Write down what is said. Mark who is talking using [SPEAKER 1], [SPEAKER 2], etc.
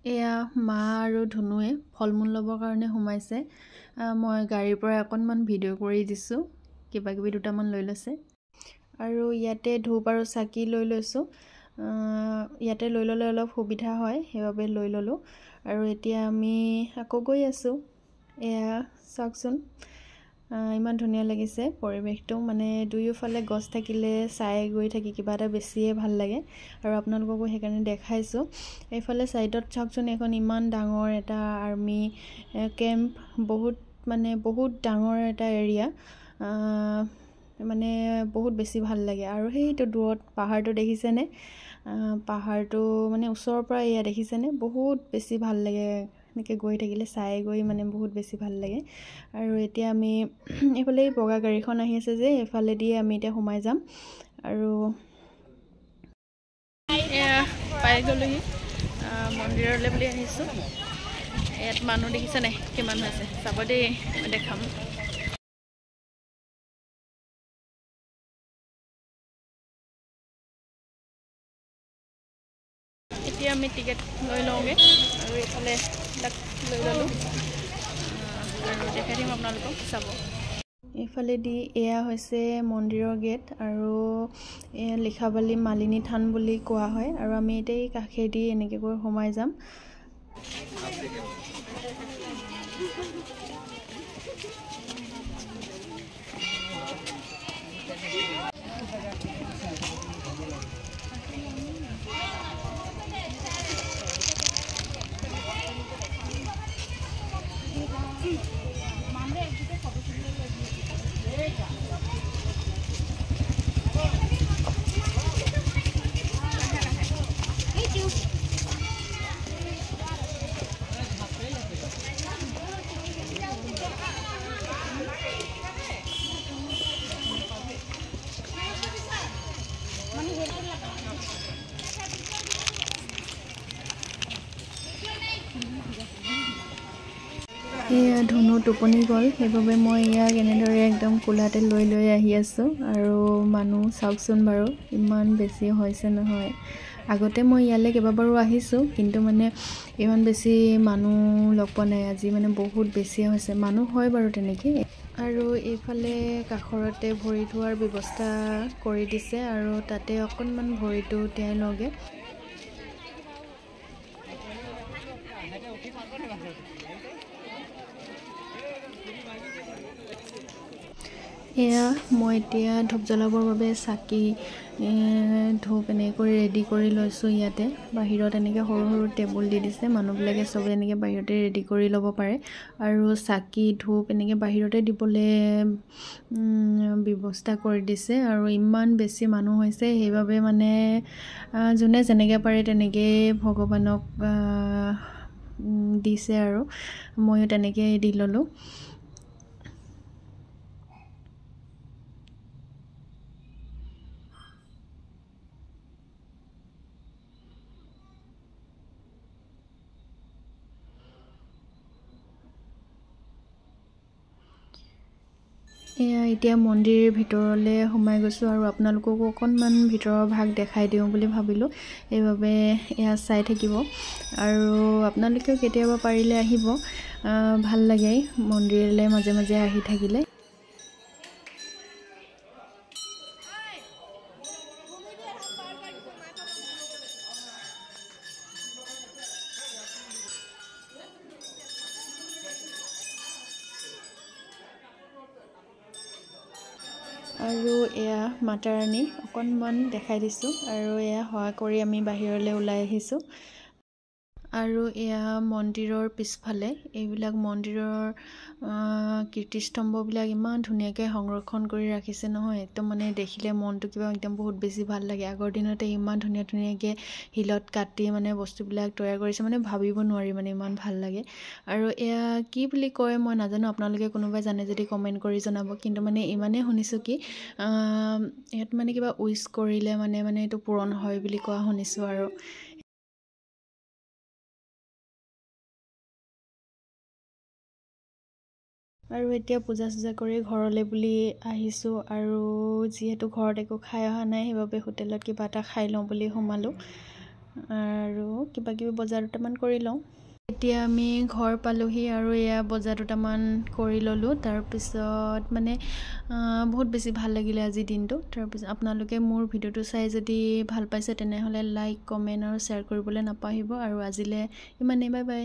[SPEAKER 1] এয়া মা আৰু ধুনুৱে ফল-মূল ল'বৰ কাৰণে সোমাইছে। মই গাড়ীৰ পৰা অকণমান ভিডিঅ' কৰি দিছোঁ। কিবাকিবি দুটামান লৈ লৈছে। আৰু ইয়াতে ধূপ আৰু চাকি লৈ লৈছোঁ। ইয়াতে লৈ ল'লে অলপ সুবিধা হয়, সেইবাবে লৈ ল'লোঁ। আৰু এতিয়া আমি আকৌ গৈ আছোঁ। এয়া চাওকচোন, ইমান ধুনীয়া লাগিছে পৰিৱেশটো। মানে দুয়োফালে গছ থাকিলে চাই গৈ থাকি কিবা এটা বেছিয়ে ভাল লাগে। আৰু আপোনালোককো সেইকাৰণে দেখাইছোঁ। এইফালে ছাইডত চাওকচোন, এখন ইমান ডাঙৰ এটা আৰ্মি কেম্প, বহুত ডাঙৰ এটা এৰিয়া। মানে বহুত বেছি ভাল লাগে। আৰু সেইটো দূৰত পাহাৰটো দেখিছেনে? পাহাৰটো মানে ওচৰৰ পৰা এয়া দেখিছেনে? বহুত বেছি ভাল লাগে। এনেকৈ গৈ থাকিলে চাই গৈ মানে বহুত বেছি ভাল লাগে। আৰু এতিয়া আমি এইফালে বগা গাড়ীখন আহি আছে যে, এইফালেদিয়ে আমি এতিয়া সোমাই যাম। আৰু এয়া পাই গ'লোহি মন্দিৰলৈ বুলি আহিছোঁ। ইয়াত মানুহ দেখিছে নাই? কিমান হৈছে চাব দেই, মই দেখাম। এতিয়া আমি টিকেট লৈ লওঁগৈ আৰু এইফালে লৈ ল'লোঁ আৰু দেখাই দিম আপোনালোকক চাব। এইফালেদি এয়া হৈছে মন্দিৰৰ গেট আৰু এয়া লিখাবালি মালিনী থান বুলি কোৱা হয়। আৰু আমি এতিয়া এই কাষেদি এনেকৈ গৈ সোমাই যাম। এয়া ধুনু টোপনি গ'ল, সেইবাবে মই ইয়াক এনেদৰে একদম কোলাতে লৈ আহি আছোঁ। আৰু মানুহ চাওকচোন বাৰু, ইমান বেছি হৈছে নহয়। আগতে মই ইয়ালৈ কেইবাবাৰো আহিছোঁ, কিন্তু মানে ইমান বেছি মানুহ লগ পোৱা নাই। আজি মানে বহুত বেছি হৈছে। মানুহ হয় বাৰু তেনেকৈ। আৰু এইফালে কাষৰতে ভৰি ধোৱাৰ ব্যৱস্থা কৰি দিছে, আৰু তাতে অকণমান ভৰিটো তিয়াই লওঁগৈ। এয়া মই এতিয়া ধূপ জ্বলাবৰ বাবে চাকি ধূপ এনেকৈ কৰি ৰেডি কৰি লৈছোঁ। ইয়াতে বাহিৰত এনেকৈ সৰু সৰু টেবুল দি দিছে, মানুহবিলাকে চবে এনেকৈ বাহিৰতে ৰেডি কৰি ল'ব পাৰে। আৰু চাকি ধূপ এনেকৈ বাহিৰতে দিবলৈ ব্যৱস্থা কৰি দিছে। আৰু ইমান বেছি মানুহ হৈছে, সেইবাবে মানে যোনে যেনেকৈ পাৰে তেনেকৈয়ে ভগৱানক দিছে। আৰু ময়ো তেনেকৈ দি ল'লোঁ। এয়া এতিয়া মন্দিৰৰ ভিতৰলৈ সোমাই গৈছোঁ, আৰু আপোনালোককো অকণমান ভিতৰৰ ভাগ দেখাই দিওঁ বুলি ভাবিলোঁ। সেইবাবে এয়া চাই থাকিব। আৰু আপোনালোকেও কেতিয়াবা পাৰিলে আহিব, ভাল লাগে মন্দিৰলৈ মাজে মাজে আহি থাকিলে। আৰু এয়া মাতা ৰাণী অকণমান দেখাই দিছোঁ। আৰু এয়া সেৱা কৰি আমি বাহিৰলৈ ওলাই আহিছোঁ। আৰু এয়া মন্দিৰৰ পিছফালে এইবিলাক মন্দিৰৰ কীৰ্তিস্তম্ভবিলাক ইমান ধুনীয়াকৈ সংৰক্ষণ কৰি ৰাখিছে নহয়, একদম মানে দেখিলে মনটো কিবা একদম বহুত বেছি ভাল লাগে। আগৰ দিনতে ইমান ধুনীয়াকৈ শিলত কাটি মানে বস্তুবিলাক তৈয়াৰ কৰিছে, মানে ভাবিব নোৱাৰি, মানে ইমান ভাল লাগে। আৰু এয়া কি বুলি কয় মই নাজানো, আপোনালোকে কোনোবাই জানে যদি কমেণ্ট কৰি জনাব। কিন্তু মানে ইমানেই শুনিছোঁ কি ইয়াত মানে কিবা উইচ কৰিলে মানে এইটো পূৰণ হয় বুলি কোৱা শুনিছোঁ। আৰু এতিয়া পূজা চূজা কৰি ঘৰলৈ বুলি আহিছোঁ। আৰু যিহেতু ঘৰত একো খাই অহা নাই, সেইবাবে হোটেলত কিবা এটা খাই লওঁ বুলি সোমালোঁ। আৰু কিবা কিবি বজাৰ দুটামান কৰি লওঁ। এতিয়া আমি ঘৰ পালোহি আৰু এয়া বজাৰ দুটামান কৰি ল'লোঁ। তাৰপিছত মানে বহুত বেছি ভাল লাগিলে আজিৰ দিনটো। তাৰপিছত আপোনালোকে মোৰ ভিডিঅ'টো চাই যদি ভাল পাইছে তেনেহ'লে লাইক, কমেণ্ট আৰু শ্বেয়াৰ কৰিবলৈ নাপাহৰিব। আৰু আজিলৈ ইমানেই, বাই বাই।